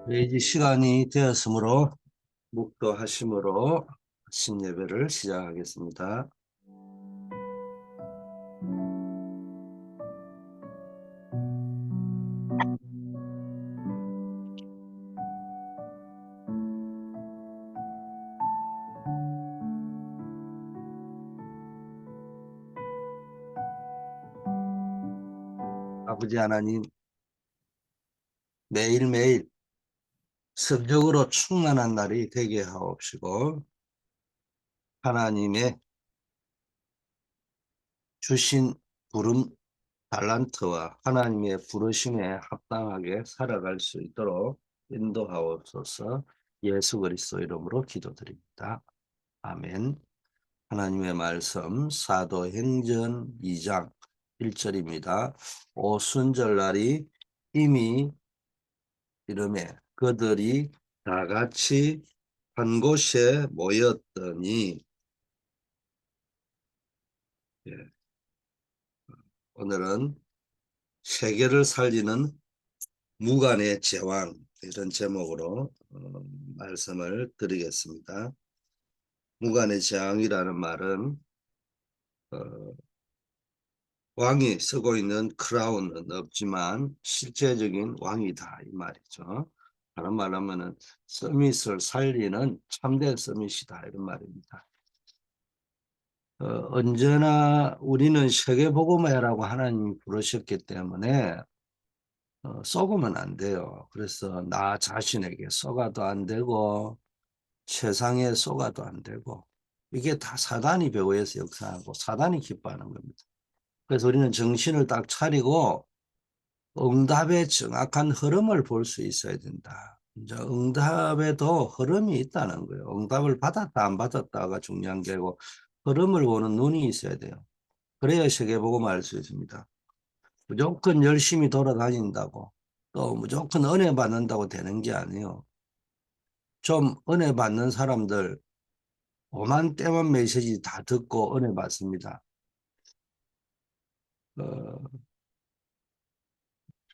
네, 이제 시간이 되었으므로 묵도하심으로 아침 예배를 시작하겠습니다. 아버지 하나님, 매일매일 성적으로 충만한 날이 되게 하옵시고 하나님의 주신 부름 달란트와 하나님의 부르심에 합당하게 살아갈 수 있도록 인도하옵소서. 예수 그리스도 이름으로 기도드립니다. 아멘. 하나님의 말씀 사도행전 2장 1절입니다. 오순절날이 이미 이름에 그들이 다 같이 한 곳에 모였더니, 예, 오늘은 세계를 살리는 무간의 제왕, 이런 제목으로 말씀을 드리겠습니다. 무간의 제왕이라는 말은 왕이 쓰고 있는 크라운은 없지만 실제적인 왕이다 이 말이죠. 다른 말로 하면은 서밋을 살리는 참된 서밋이다 이런 말입니다. 언제나 우리는 세계복음화라고 하나님이 부르셨기 때문에 썩으면 안 돼요. 그래서 나 자신에게 썩어도 안 되고 세상에 썩어도 안 되고, 이게 다 사단이 배후에서 역사하고 사단이 기뻐하는 겁니다. 그래서 우리는 정신을 딱 차리고 응답의 정확한 흐름을 볼 수 있어야 된다. 이제 응답에도 흐름이 있다는 거예요. 응답을 받았다 안 받았다가 중요한 게 아니고 흐름을 보는 눈이 있어야 돼요. 그래야 세계복음을 알 수 있습니다. 무조건 열심히 돌아다닌다고 또 무조건 은혜 받는다고 되는 게 아니에요. 좀 은혜 받는 사람들 오만 때만 메시지 다 듣고 은혜 받습니다. 어,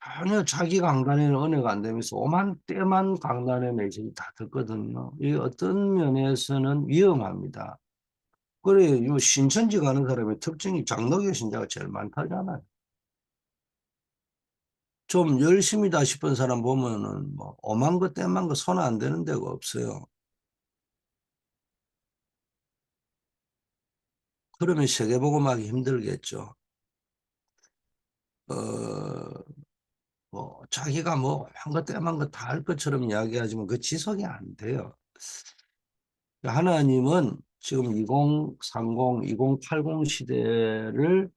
전혀 자기 강단에는 은혜가 안 되면서 오만 때만 강단의 메시지 다 듣거든요. 이 어떤 면에서는 위험합니다. 그래, 이 신천지 가는 사람의 특징이 장로교 신자가 제일 많다잖아요. 좀 열심이다 싶은 사람 보면은 뭐 오만 거 때만 거 손 안 대는 데가 없어요. 그러면 세계복음하기 힘들겠죠. 어, 뭐 자기가 뭐 한 것 때만 거 다 할 것처럼 이야기하지만 그 지속이 안 돼요. 하나님은 지금 2030, 2080 시대를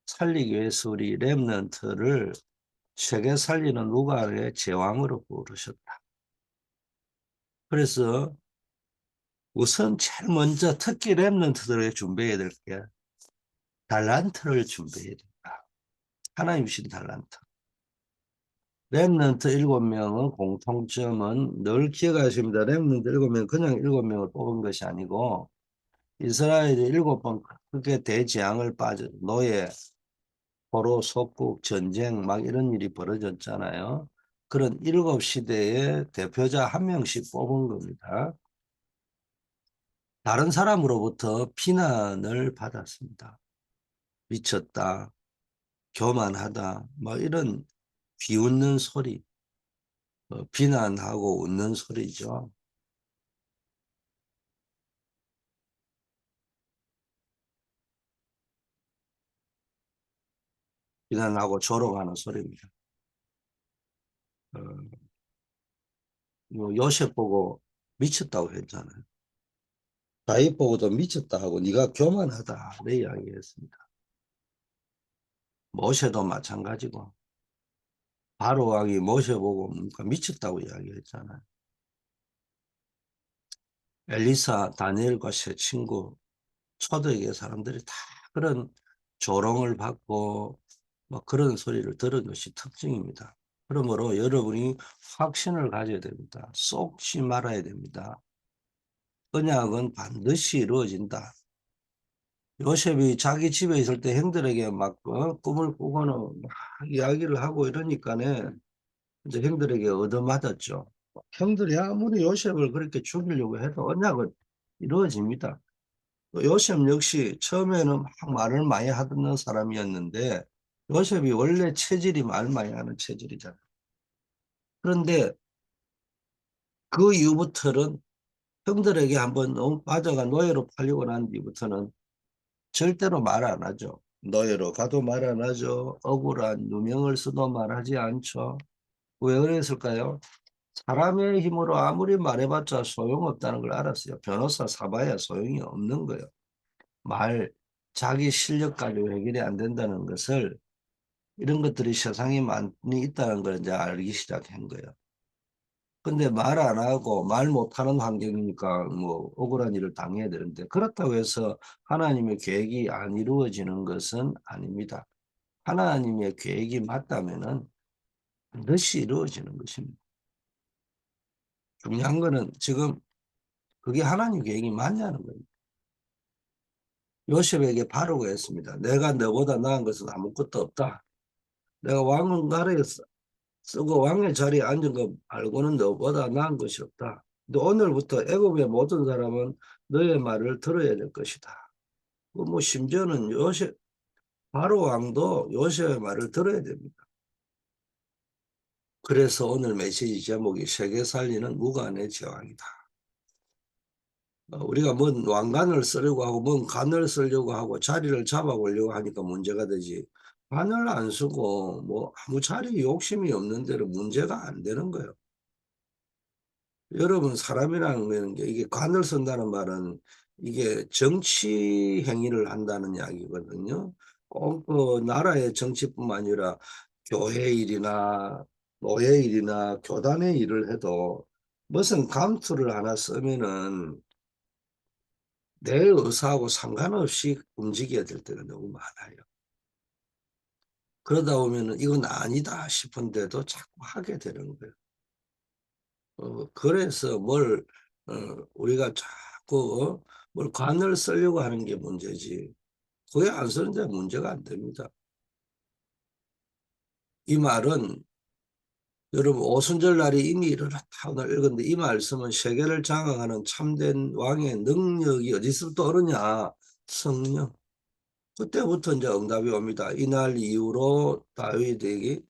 살리기 위해서 우리 렘넌트를 세계 살리는 누가의 제왕으로 부르셨다. 그래서 우선 제일 먼저 특히 렘넌트들에게 준비해야 될 게 달란트를 준비해야 된다. 하나님 주신 달란트. 렘넌트 7명은 공통점은 늘 기억하십니다. 렘넌트 7명 그냥 7명을 뽑은 것이 아니고 이스라엘이 7번 크게 대재앙을 빠져 노예, 포로, 속국, 전쟁 막 이런 일이 벌어졌잖아요. 그런 7시대의 대표자 한 명씩 뽑은 겁니다. 다른 사람으로부터 비난을 받았습니다. 미쳤다, 교만하다, 뭐 이런 비웃는 소리, 비난하고 웃는 소리죠. 비난하고 조롱하는 소리입니다. 어, 뭐 요셉 보고 미쳤다고 했잖아요. 다윗 보고도 미쳤다 하고 네가 교만하다 내 이야기했습니다. 모세도 마찬가지고 바로 왕이 모세 보고 뭔가 미쳤다고 이야기했잖아요. 엘리사 다니엘과 세 친구 초대의 사람들이 다 그런 조롱을 받고 뭐 그런 소리를 들은 것이 특징입니다. 그러므로 여러분이 확신을 가져야 됩니다. 속지 말아야 됩니다. 언약은 반드시 이루어진다. 요셉이 자기 집에 있을 때 형들에게 막 꿈을 꾸고는 막 이야기를 하고 이러니까는 이제 형들에게 얻어맞았죠. 형들이 아무리 요셉을 그렇게 죽이려고 해도 언약은 이루어집니다. 또 요셉 역시 처음에는 막 말을 많이 하던 사람이었는데 요셉이 원래 체질이 말 많이 하는 체질이잖아요. 그런데 그 이후부터는 형들에게 한번 너무 빠져가 노예로 팔리고 난 뒤부터는 절대로 말 안 하죠. 노예로 가도 말 안 하죠. 억울한 누명을 써도 말하지 않죠. 왜 그랬을까요? 사람의 힘으로 아무리 말해봤자 소용없다는 걸 알았어요. 변호사 사봐야 소용이 없는 거예요. 말, 자기 실력 가지고 해결이 안 된다는 것을 이런 것들이 세상에 많이 있다는 걸 이제 알기 시작한 거예요. 근데 말 안 하고 말 못하는 환경이니까 뭐 억울한 일을 당해야 되는데 그렇다고 해서 하나님의 계획이 안 이루어지는 것은 아닙니다. 하나님의 계획이 맞다면은 반드시 이루어지는 것입니다. 중요한 거는 지금 그게 하나님 계획이 맞냐는 거예요. 요셉에게 바로가 했습니다. 내가 너보다 나은 것은 아무것도 없다. 내가 왕가에 쓰고 왕의 자리에 앉은 거 알고는 너보다 나은 것이 없다. 근데 오늘부터 애굽의 모든 사람은 너의 말을 들어야 될 것이다. 뭐 심지어는 요셉 바로 왕도 요셉의 말을 들어야 됩니다. 그래서 오늘 메시지 제목이 세계 살리는 무관의 제왕이다. 우리가 뭔 왕관을 쓰려고 하고 뭔 관을 쓰려고 하고 자리를 잡아보려고 하니까 문제가 되지. 관을 안 쓰고 뭐 아무 자리 욕심이 없는 대로 문제가 안 되는 거예요. 여러분 사람이라는 게 이게 관을 쓴다는 말은 이게 정치 행위를 한다는 이야기거든요. 꼭 그 나라의 정치뿐만 아니라 교회 일이나 노예 일이나 교단의 일을 해도 무슨 감투를 하나 쓰면은 내 의사하고 상관없이 움직여야 될 때가 너무 많아요. 그러다 보면은 이건 아니다 싶은데도 자꾸 하게 되는 거예요. 그래서 우리가 자꾸 뭘 관을 쓰려고 하는 게 문제지. 그게 안 쓰는데 문제가 안 됩니다. 이 말은 여러분 오순절 날이 이미 일어났다 오늘 읽었는데 이 말씀은 세계를 장악하는 참된 왕의 능력이 어디서부터 오느냐? 성령. 그때부터 이제 응답이 옵니다. 이날 이후로 다윗에게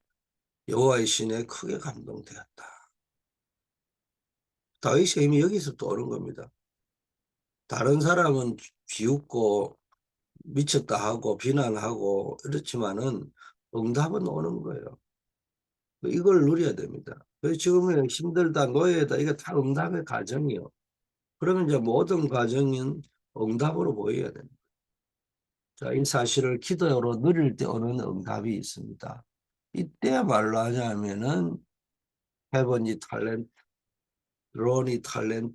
여호와의 신에 크게 감동되었다. 다윗의 힘이 여기서부터 오는 겁니다. 다른 사람은 비웃고 미쳤다 하고 비난하고 이렇지만은 응답은 오는 거예요. 이걸 누려야 됩니다. 그래서 지금은 힘들다, 노예다, 이게 다 응답의 과정이요. 그러면 이제 모든 과정은 응답으로 보여야 됩니다. 자, 이 사실을 기도로 누릴 때 오는 응답이 있습니다. 이때야말로 하냐면은 헤븐이 탤런트, 론이 탤런트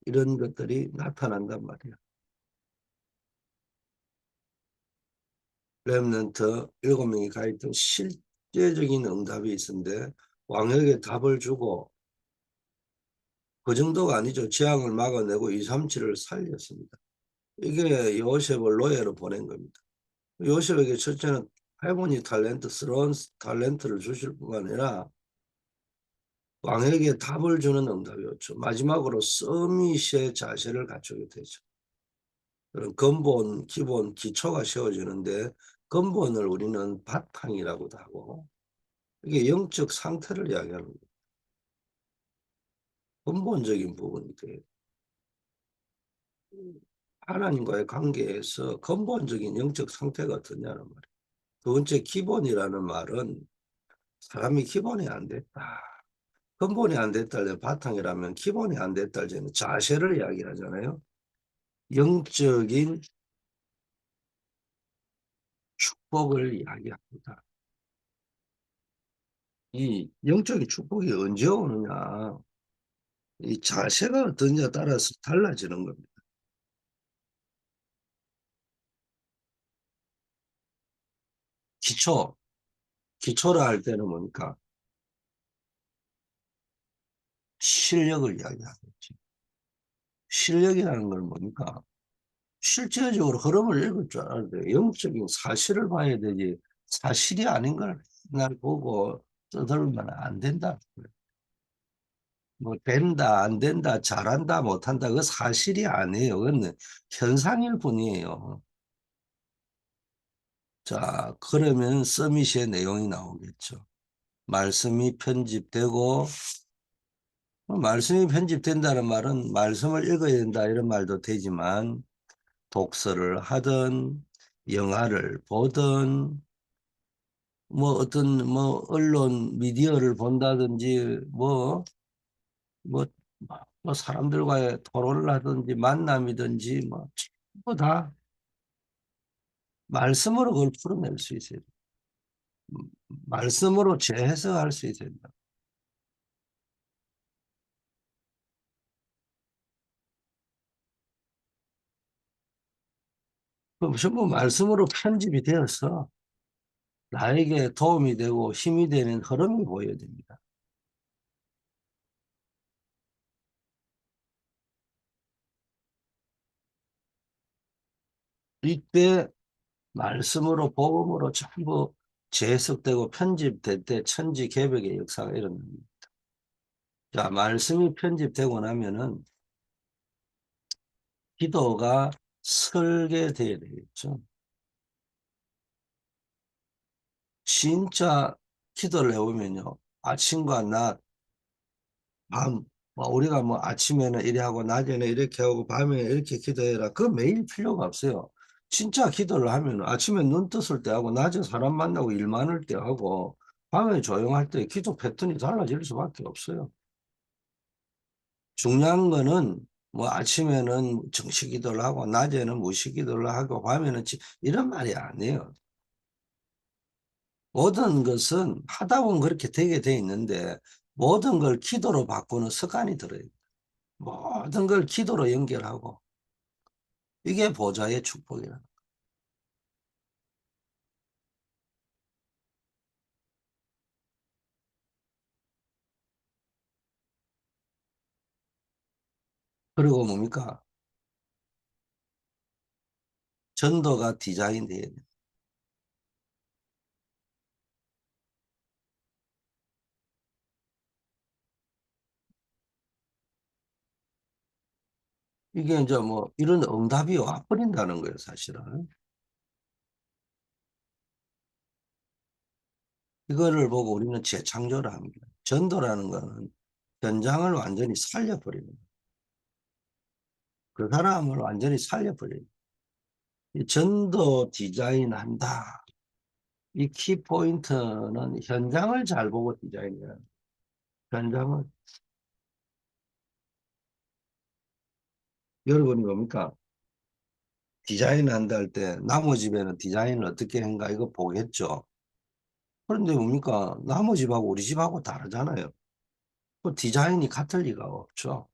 이런 것들이 나타난단 말이에요. 렘넌트 7명이 가있던 실제적인 응답이 있는데 왕에게 답을 주고 그 정도가 아니죠. 재앙을 막아내고 237을 살렸습니다. 이게 요셉을 노예로 보낸 겁니다. 요셉에게 첫째는 해보니 탤런트스러운 탤런트를 주실 뿐만 아니라 왕에게 답을 주는 응답이었죠. 마지막으로 서밋의 자세를 갖추게 되죠. 그런 근본, 기본, 기초가 세워지는데 근본을 우리는 바탕이라고도 하고 이게 영적 상태를 이야기하는 거예요. 근본적인 부분이 돼요. 하나님과의 관계에서 근본적인 영적 상태가 어떠냐는 말이에요. 두 번째 기본이라는 말은 사람이 기본이 안 됐다. 근본이 안 됐다 할 바탕이라면 기본이 안 됐다 할 때는 자세를 이야기하잖아요. 영적인 축복을 이야기합니다. 이 영적인 축복이 언제 오느냐. 이 자세가 어떠냐에 따라서 달라지는 겁니다. 기초, 기초라 할 때는 뭡니까? 실력을 이야기하겠지. 실력이라는 건 뭡니까? 실제적으로 흐름을 읽을 줄 알아야 돼요. 영적인 사실을 봐야 되지. 사실이 아닌 걸 맨날 보고 떠들면 안 된다. 뭐 된다, 안 된다, 잘한다, 못한다, 그 사실이 아니에요. 그건 현상일 뿐이에요. 자, 그러면 서밋의 내용이 나오겠죠. 말씀이 편집되고, 말씀이 편집된다는 말은 말씀을 읽어야 된다 이런 말도 되지만 독서를 하든 영화를 보든 뭐 어떤 뭐 언론 미디어를 본다든지 뭐, 뭐 사람들과의 토론을 하든지 만남이든지 뭐 전부 다 말씀으로 그걸 풀어낼 수 있어요. 말씀으로 재해석할 수 있어야 된다. 그럼 전부 말씀으로 편집이 되어서 나에게 도움이 되고 힘이 되는 흐름이 보여야 됩니다. 이때 말씀으로 복음으로 전부 재해석되고 편집될 때 천지개벽의 역사가 일어납니다. 자, 말씀이 편집되고 나면은 기도가 설계되어야 되겠죠. 진짜 기도를 해보면요. 아침과 낮, 밤, 뭐 우리가 뭐 아침에는 이래 하고 낮에는 이렇게 하고 밤에는 이렇게 기도해라. 그거 매일 필요가 없어요. 진짜 기도를 하면 아침에 눈 떴을 때 하고 낮에 사람 만나고 일 많을 때 하고 밤에 조용할 때 기도 패턴이 달라질 수밖에 없어요. 중요한 거는 뭐 아침에는 정식 기도를 하고 낮에는 무식 기도를 하고 밤에는 이런 말이 아니에요. 모든 것은 하다 보면 그렇게 되게 돼 있는데 모든 걸 기도로 바꾸는 습관이 들어요. 모든 걸 기도로 연결하고 이게 보좌의 축복이라. 그리고 뭡니까? 전도가 디자인돼야 돼. 이게 이제 뭐 이런 응답이 와버린다는 거예요, 사실은. 이거를 보고 우리는 재창조를 합니다. 전도라는 거는 현장을 완전히 살려버리는 거예요. 그 사람을 완전히 살려버려요. 이 전도 디자인한다. 이 키포인트는 현장을 잘 보고 디자인해야 돼요. 현장을 여러분이 뭡니까? 디자인한다 할 때 나무 집에는 디자인을 어떻게 한가 이거 보겠죠. 그런데 뭡니까? 나무 집하고 우리 집하고 다르잖아요. 그 디자인이 같을 리가 없죠.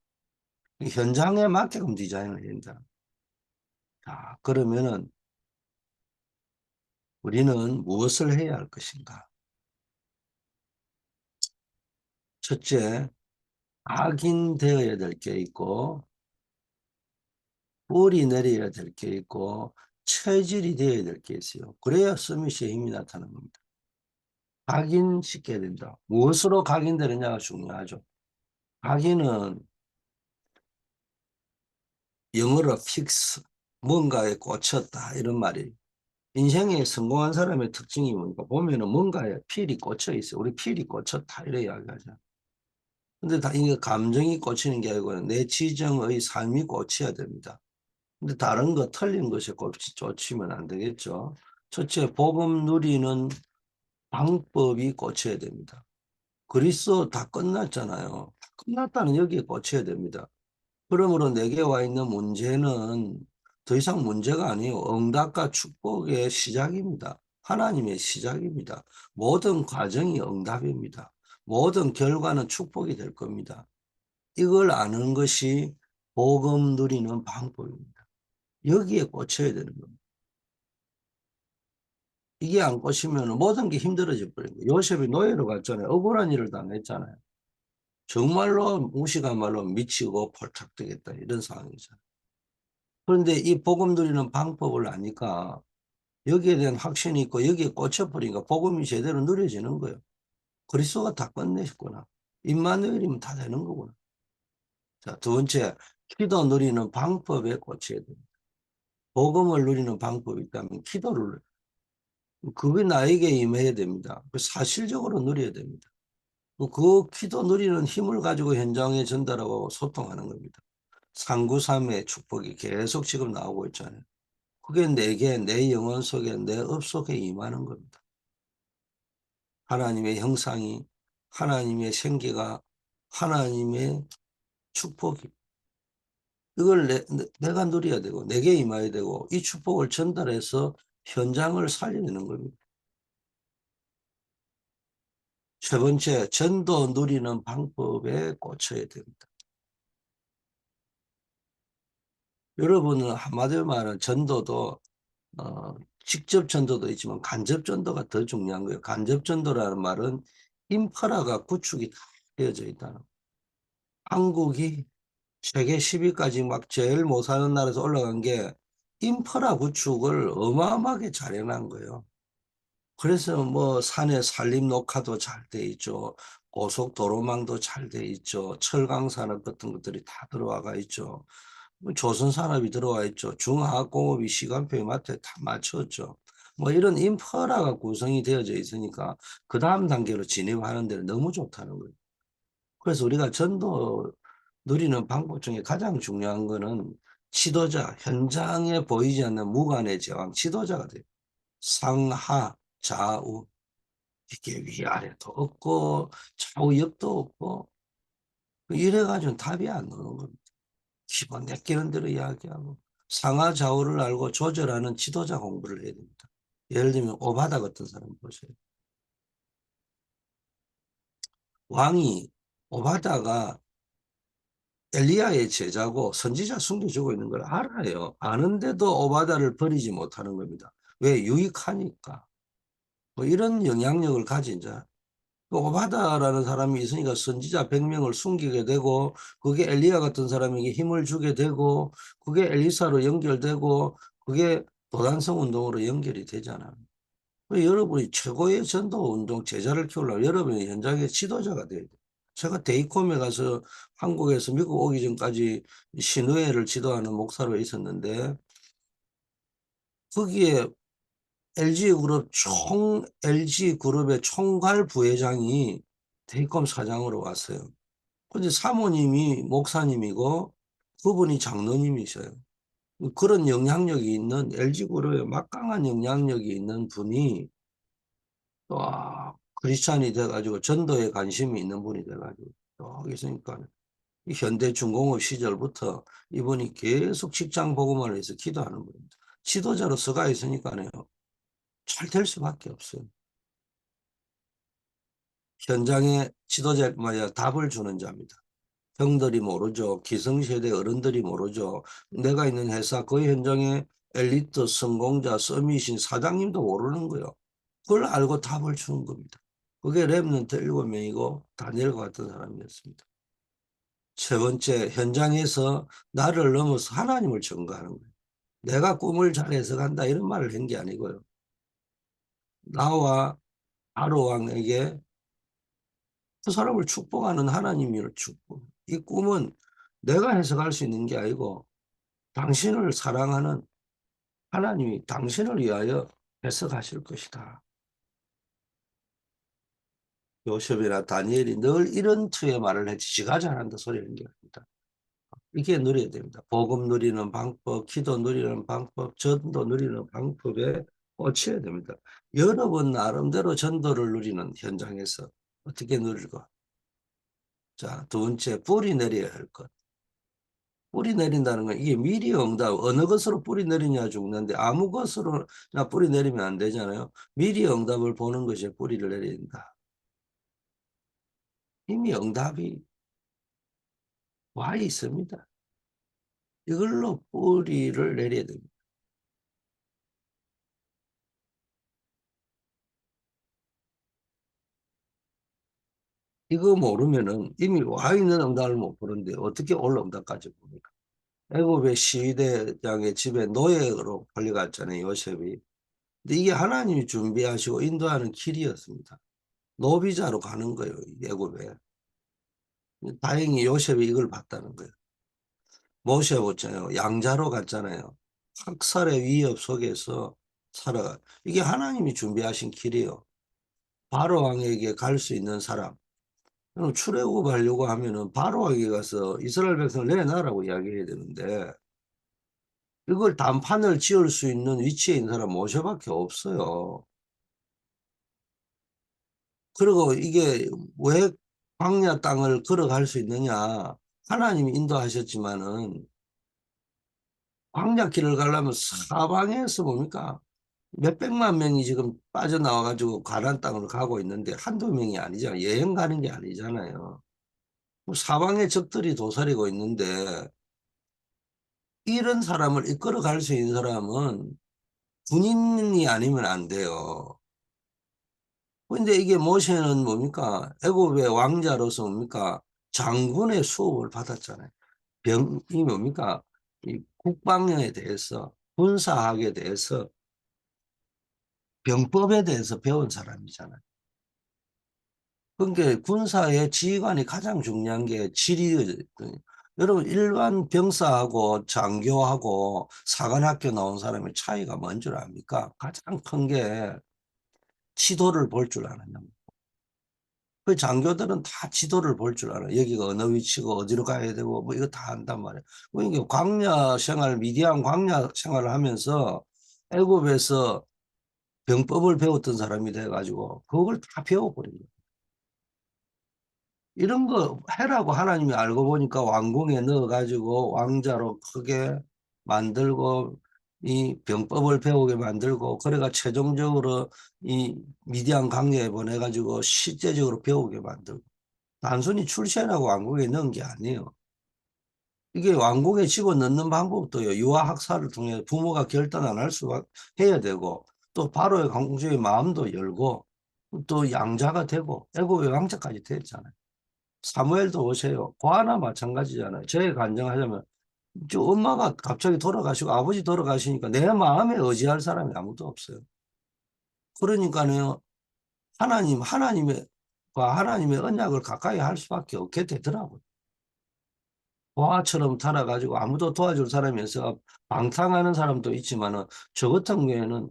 현장에 맞게끔 디자인을 해야 된다. 자, 그러면은 우리는 무엇을 해야 할 것인가? 첫째, 각인되어야 될 게 있고 뿌리 내려야 될 게 있고 체질이 되어야 될 게 있어요. 그래야 서밋의 힘이 나타나는 겁니다. 각인시켜야 된다. 무엇으로 각인되느냐가 중요하죠. 각인은 영어로 fix, 뭔가에 꽂혔다 이런 말이에요. 인생에 성공한 사람의 특징이 뭡니까? 보면은 뭔가에 필이 꽂혀 있어요. 우리 필이 꽂혔다 이래 이야기하죠. 근데 다 이게 감정이 꽂히는 게 아니고 내 지정의 삶이 꽂혀야 됩니다. 근데 다른 거 틀린 것에 꽂히면 안 되겠죠. 첫째, 복음 누리는 방법이 꽂혀야 됩니다. 그리스도 다 끝났잖아요. 끝났다는 여기에 꽂혀야 됩니다. 그러므로 내게 와 있는 문제는 더 이상 문제가 아니에요. 응답과 축복의 시작입니다. 하나님의 시작입니다. 모든 과정이 응답입니다. 모든 결과는 축복이 될 겁니다. 이걸 아는 것이 복음 누리는 방법입니다. 여기에 꽂혀야 되는 겁니다. 이게 안 꽂히면 모든 게 힘들어져 버린 거예요. 요셉이 노예로 갔잖아요. 억울한 일을 당했잖아요. 정말로 무식한 말로 미치고 폴짝 되겠다 이런 상황이죠. 그런데 이 복음 누리는 방법을 아니까 여기에 대한 확신이 있고 여기에 꽂혀버리니까 복음이 제대로 누려지는 거예요. 그리스도가 다 끝내셨구나. 임마누엘이면 다 되는 거구나. 자, 두 번째, 기도 누리는 방법에 꽂혀야 됩니다. 복음을 누리는 방법이 있다면 기도를, 그게 나에게 임해야 됩니다. 사실적으로 누려야 됩니다. 그 기도 누리는 힘을 가지고 현장에 전달하고 소통하는 겁니다. 상구삼의 축복이 계속 지금 나오고 있잖아요. 그게 내게, 내 영혼 속에, 내 업 속에 임하는 겁니다. 하나님의 형상이, 하나님의 생기가, 하나님의 축복이, 이걸 내가 누려야 되고 내게 임해야 되고 이 축복을 전달해서 현장을 살려내는 겁니다. 세 번째, 전도 누리는 방법에 꽂혀야 됩니다. 여러분은 한마디로 말하면 전도도 어, 직접 전도도 있지만 간접 전도가 더 중요한 거예요. 간접 전도라는 말은 인프라가 구축이 다 되어져 있다는 거예요. 한국이 세계 10위까지 막 제일 못 사는 나라에서 올라간 게 인프라 구축을 어마어마하게 잘 해놓은 거예요. 그래서 뭐 산에 산림 녹화도 잘 돼 있죠. 고속도로망도 잘 돼 있죠. 철강 산업 같은 것들이 다 들어와가 있죠. 뭐 조선 산업이 들어와 있죠. 중화학공업이 시간표에 맞게 다 맞췄죠. 뭐 이런 인프라가 구성이 되어져 있으니까 그 다음 단계로 진입하는 데는 너무 좋다는 거예요. 그래서 우리가 전도 누리는 방법 중에 가장 중요한 거는 지도자, 현장에 보이지 않는 무관의 제왕, 지도자가 돼요. 상하, 좌우, 이게 위아래도 없고 좌우 옆도 없고 이래가지고는 답이 안 나오는 겁니다. 기본 내끼는 대로 이야기하고 상하 좌우를 알고 조절하는 지도자 공부를 해야 됩니다. 예를 들면 오바다 같은 사람 보세요. 왕이 오바다가 엘리야의 제자고 선지자 숨겨주고 있는 걸 알아요. 아는데도 오바다를 버리지 못하는 겁니다. 왜? 유익하니까. 뭐 이런 영향력을 가진 자. 그 오바다라는 사람이 있으니까 선지자 100명을 숨기게 되고 그게 엘리야 같은 사람에게 힘을 주게 되고 그게 엘리사로 연결되고 그게 도단성 운동으로 연결이 되잖아. 여러분이 최고의 전도 운동 제자를 키우려면 여러분이 현장의 지도자가 돼야 돼. 제가 데이콤에 가서 한국에서 미국 오기 전까지 신우회를 지도하는 목사로 있었는데 거기에 LG그룹의 총괄 부회장이 데이콤 사장으로 왔어요. 근데 사모님이 목사님이고 그분이 장로님이셔요. 그런 영향력이 있는 LG그룹에 막강한 영향력이 있는 분이 와, 크리스찬이 돼가지고 전도에 관심이 있는 분이 돼가지고 여기 있으니까 이 현대중공업 시절부터 이분이 계속 직장 복음화를 해서 기도하는 분입니다. 지도자로 서가 있으니까요. 잘 될 수밖에 없어요. 현장에 지도자뿐만 아니라 답을 주는 자입니다. 형들이 모르죠. 기성세대 어른들이 모르죠. 내가 있는 회사 그 현장에 엘리트 성공자 서밋인 사장님도 모르는 거예요. 그걸 알고 답을 주는 겁니다. 그게 랩런트 7명이고 다니엘과 같은 사람이었습니다. 세 번째, 현장에서 나를 넘어서 하나님을 증거하는 거예요. 내가 꿈을 잘 해석한다 이런 말을 한 게 아니고요. 나와 바로 왕에게 그 사람을 축복하는 하나님을 축복. 이 꿈은 내가 해석할 수 있는 게 아니고 당신을 사랑하는 하나님이 당신을 위하여 해석하실 것이다. 요셉이나 다니엘이 늘 이런 투의 말을 했지 지가 잘한다 소리 하는 게 아닙니다. 이게 누려야 됩니다. 복음 누리는 방법, 기도 누리는 방법, 전도 누리는 방법에 꽂혀야 됩니다. 여러분 나름대로 전도를 누리는 현장에서 어떻게 누릴까? 자, 두 번째, 뿌리 내려야 할 것. 뿌리 내린다는 건 이게 미리 응답, 어느 것으로 뿌리 내리냐 죽는데 아무 것으로 나 뿌리 내리면 안 되잖아요. 미리 응답을 보는 것이 뿌리를 내린다. 이미 응답이 와 있습니다. 이걸로 뿌리를 내려야 됩니다. 이거 모르면은 이미 와 있는 응답을 못 보는데 어떻게 올 응답까지 봅니까? 애굽의 시대장의 집에 노예로 팔려갔잖아요, 요셉이. 근데 이게 하나님이 준비하시고 인도하는 길이었습니다. 노비자로 가는 거예요, 애굽에. 다행히 요셉이 이걸 봤다는 거예요. 모세였잖아요. 양자로 갔잖아요. 학살의 위협 속에서 살아가. 이게 하나님이 준비하신 길이에요. 바로 왕에게 갈 수 있는 사람. 그럼 출애굽하려고 하면은 바로 왕에게 가서 이스라엘 백성을 내놔라고 이야기해야 되는데 이걸 단판을 지을 수 있는 위치에 있는 사람 모세밖에 없어요. 그리고 이게 왜 광야 땅을 걸어갈 수 있느냐? 하나님이 인도하셨지만은 광야길을 가려면 사방에서 뭡니까? 몇백만 명이 지금 빠져나와가지고 가나안 땅으로 가고 있는데 한두 명이 아니잖아요. 여행 가는 게 아니잖아요. 뭐 사방에 적들이 도사리고 있는데 이런 사람을 이끌어 갈 수 있는 사람은 군인이 아니면 안 돼요. 근데 이게 모세는 뭡니까? 애굽의 왕자로서 뭡니까? 장군의 수업을 받았잖아요. 이 뭡니까? 이 국방에 대해서, 군사학에 대해서, 병법에 대해서 배운 사람이잖아요. 그러니까 군사의 지휘관이 가장 중요한 게 지리거든요. 여러분 일반 병사하고 장교하고 사관학교 나온 사람의 차이가 뭔 줄 압니까? 가장 큰 게 지도를 볼 줄 아는 겁니다. 그 장교들은 다 지도를 볼 줄 알아요. 여기가 어느 위치고 어디로 가야 되고 뭐 이거 다 안단 말이에요. 그러니까 광야 생활, 미디안 광야 생활을 하면서 애굽에서 병법을 배웠던 사람이 돼가지고 그걸 다 배워버린 거예요. 이런 거 해라고 하나님이 알고 보니까 왕궁에 넣어가지고 왕자로 크게 만들고 이 병법을 배우게 만들고 그래가 최종적으로 이 미디안 강요에 보내가지고 실제적으로 배우게 만들고 단순히 출세라고 왕궁에 넣은 게 아니에요. 이게 왕궁에 집어넣는 방법도요. 유아학살을 통해 부모가 결단 안 할 수가 해야 되고 또 바로의 공주의 마음도 열고 또 양자가 되고 애국의 왕자까지 됐잖아요. 사무엘도 오세요. 고아나 마찬가지잖아요. 제 간증하자면 저 엄마가 갑자기 돌아가시고 아버지 돌아가시니까 내 마음에 의지할 사람이 아무도 없어요. 그러니까요. 하나님의 언약을 가까이 할 수밖에 없게 되더라고요. 고아처럼 살아가지고 아무도 도와줄 사람이 없어 방탕하는 사람도 있지만은 저 같은 경우에는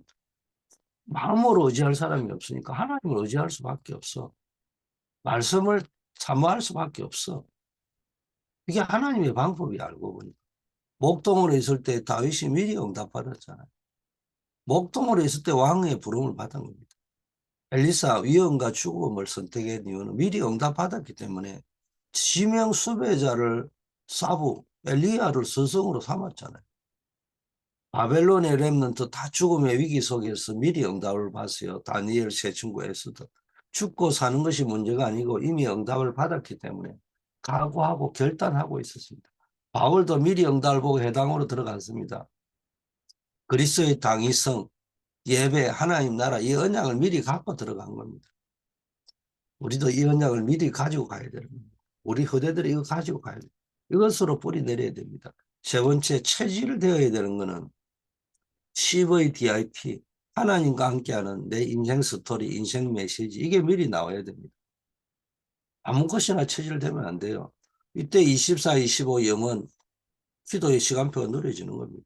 마음으로 의지할 사람이 없으니까 하나님을 의지할 수밖에 없어. 말씀을 사모할 수밖에 없어. 이게 하나님의 방법이 알고 보니까. 목동으로 있을 때 다윗이 미리 응답받았잖아요. 목동으로 있을 때 왕의 부름을 받은 겁니다. 엘리사 위엄과 죽음을 선택한 이유는 미리 응답받았기 때문에 지명 수배자를 사부 엘리야를 스승으로 삼았잖아요. 바벨론의 렘넌트 다 죽음의 위기 속에서 미리 응답을 받았어요. 다니엘 세 친구에서도. 죽고 사는 것이 문제가 아니고 이미 응답을 받았기 때문에 각오하고 결단하고 있었습니다. 바울도 미리 응답을 보고 해당으로 들어갔습니다. 그리스도의 당위성, 예배, 하나님 나라 이 언약을 미리 갖고 들어간 겁니다. 우리도 이 언약을 미리 가지고 가야 되는 겁니다. 우리 후대들이 이거 가지고 가야 돼요. 이것으로 뿌리 내려야 됩니다. 세 번째 체질 되어야 되는 것은 CVDIP 하나님과 함께하는 내 인생 스토리, 인생 메시지 이게 미리 나와야 됩니다. 아무 것이나 체질되면 안 돼요. 이때 24, 25 영은 기도의 시간표가 누려지는 겁니다.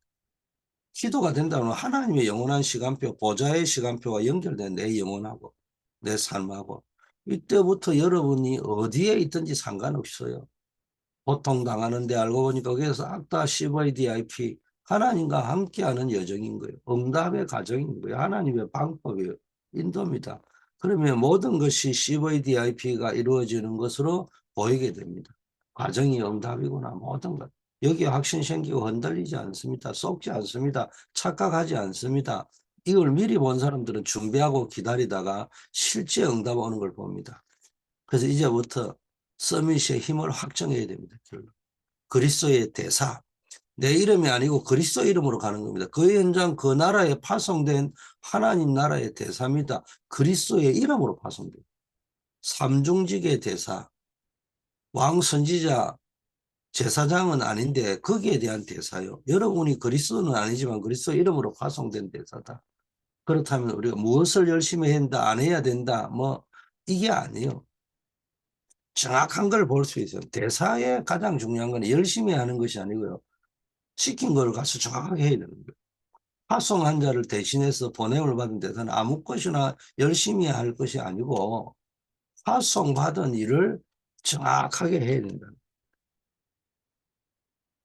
기도가 된다면 하나님의 영원한 시간표, 보좌의 시간표와 연결된 내 영혼하고 내 삶하고 이때부터 여러분이 어디에 있든지 상관없어요. 고통당하는데 알고 보니까 거기에서 악다 CVDIP 하나님과 함께하는 여정인 거예요. 응답의 과정인 거예요. 하나님의 방법이에요. 인도입니다. 그러면 모든 것이 CVDIP가 이루어지는 것으로 보이게 됩니다. 과정이 응답이구나 모든 것. 여기에 확신 생기고 흔들리지 않습니다. 썩지 않습니다. 착각하지 않습니다. 이걸 미리 본 사람들은 준비하고 기다리다가 실제 응답 오는 걸 봅니다. 그래서 이제부터 서밋의 힘을 확정해야 됩니다. 결론. 그리스도의 대사. 내 이름이 아니고 그리스도 이름으로 가는 겁니다. 그 현장 그 나라에 파송된 하나님 나라의 대사입니다. 그리스도의 이름으로 파송돼요. 삼중직의 대사. 왕 선지자 제사장은 아닌데 거기에 대한 대사요. 여러분이 그리스도는 아니지만 그리스도 이름으로 파송된 대사다. 그렇다면 우리가 무엇을 열심히 한다 안 해야 된다 뭐 이게 아니에요. 정확한 걸 볼 수 있어요. 대사에 가장 중요한 건 열심히 하는 것이 아니고요. 시킨 걸 가서 정확하게 해야 되는 거예요. 파송한 자를 대신해서 보냄을 받은 대사는 아무 것이나 열심히 할 것이 아니고 파송받은 일을 정확하게 해야 된다.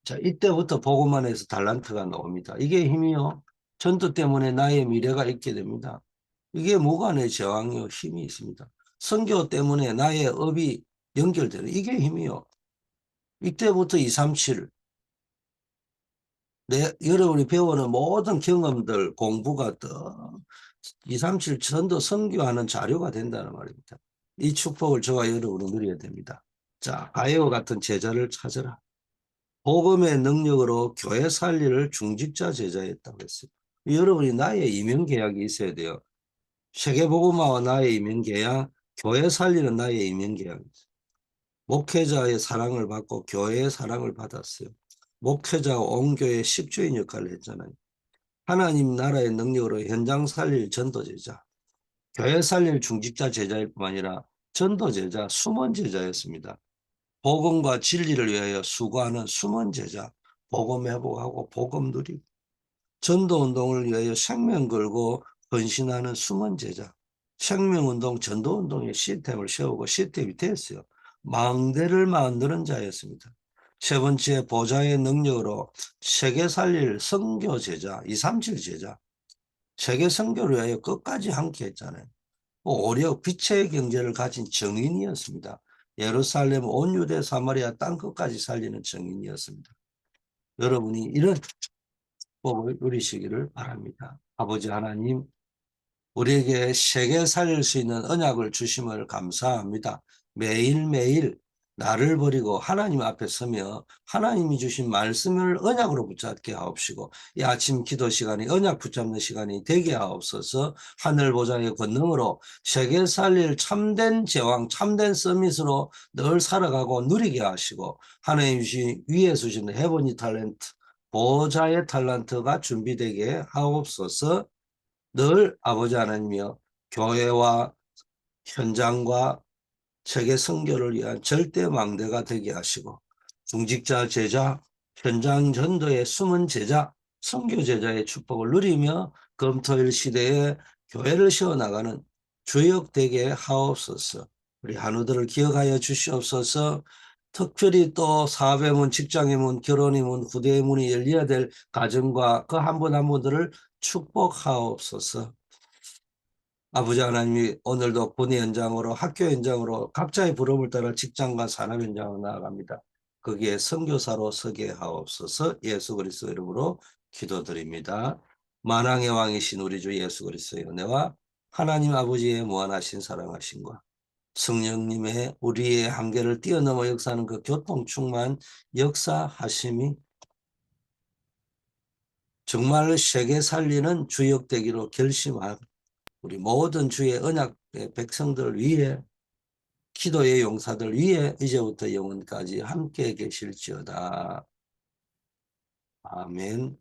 자, 이때부터 보고만 해서 달란트가 나옵니다. 이게 힘이요. 전도 때문에 나의 미래가 있게 됩니다. 이게 무관의 제왕이요. 힘이 있습니다. 선교 때문에 나의 업이 연결되는 이게 힘이요. 이때부터 237 여러분이 배우는 모든 경험들 공부가 더 237 전도 선교하는 자료가 된다는 말입니다. 이 축복을 저와 여러분이 누려야 됩니다. 자, 가해와 같은 제자를 찾으라. 복음의 능력으로 교회 살리를 중직자 제자였다고 했어요. 여러분이 나의 이면 계약이 있어야 돼요. 세계복음화와 나의 이면 계약, 교회 살리는 나의 이면 계약이 있어요. 목회자의 사랑을 받고 교회의 사랑을 받았어요. 목회자가 온 교회의 십주인 역할을 했잖아요. 하나님 나라의 능력으로 현장 살릴 전도제자, 교회 살릴 중직자 제자일 뿐 아니라 전도제자, 숨은 제자였습니다. 복음과 진리를 위하여 수고하는 숨은 제자, 복음 회복하고 복음 누리고 전도운동을 위하여 생명 걸고 헌신하는 숨은 제자, 생명운동, 전도운동의 시스템을 세우고 시스템이 됐어요. 망대를 만드는 자였습니다. 세 번째, 보좌의 능력으로 세계 살릴 선교 제자, 237 제자, 세계 선교를 위하여 끝까지 함께 했잖아요. 오히려 빛의 경제를 가진 정인이었습니다. 예루살렘 온 유대 사마리아 땅 끝까지 살리는 정인이었습니다. 여러분이 이런 복을 누리시기를 바랍니다. 아버지 하나님, 우리에게 세계 살릴 수 있는 언약을 주심을 감사합니다. 매일매일 나를 버리고 하나님 앞에 서며 하나님이 주신 말씀을 언약으로 붙잡게 하옵시고 이 아침 기도 시간이 언약 붙잡는 시간이 되게 하옵소서. 하늘 보좌의 권능으로 세계 살릴 참된 제왕 참된 서밋으로 늘 살아가고 누리게 하시고 하나님 주신 위에 주신 헤버니 탤런트 보좌의 탤런트가 준비되게 하옵소서. 늘 아버지 하나님이여 교회와 현장과 세계 선교를 위한 절대 망대가 되게 하시고 중직자 제자, 현장 전도의 숨은 제자, 선교 제자의 축복을 누리며 검토일 시대에 교회를 세워나가는 주역 되게 하옵소서. 우리 한우들을 기억하여 주시옵소서. 특별히 또 사업의 문, 직장의 문, 결혼의 문, 후대의 문이 열려야 될 가정과 그 한 분 한 분들을 축복하옵소서. 아버지 하나님이 오늘도 군의 현장으로 학교 현장으로 각자의 부름을 따라 직장과 산업 현장으로 나아갑니다. 거기에 선교사로 서게 하옵소서. 예수 그리스도 이름으로 기도드립니다. 만왕의 왕이신 우리 주 예수 그리스도의 은혜와 하나님 아버지의 무한하신 사랑하심과 성령님의 우리의 한계를 뛰어넘어 역사하는 그 교통충만 역사하심이 정말 세계 살리는 주역 되기로 결심하고 우리 모든 주의 언약의 백성들 위해 기도의 용사들 위해 이제부터 영원까지 함께 계실지어다. 아멘.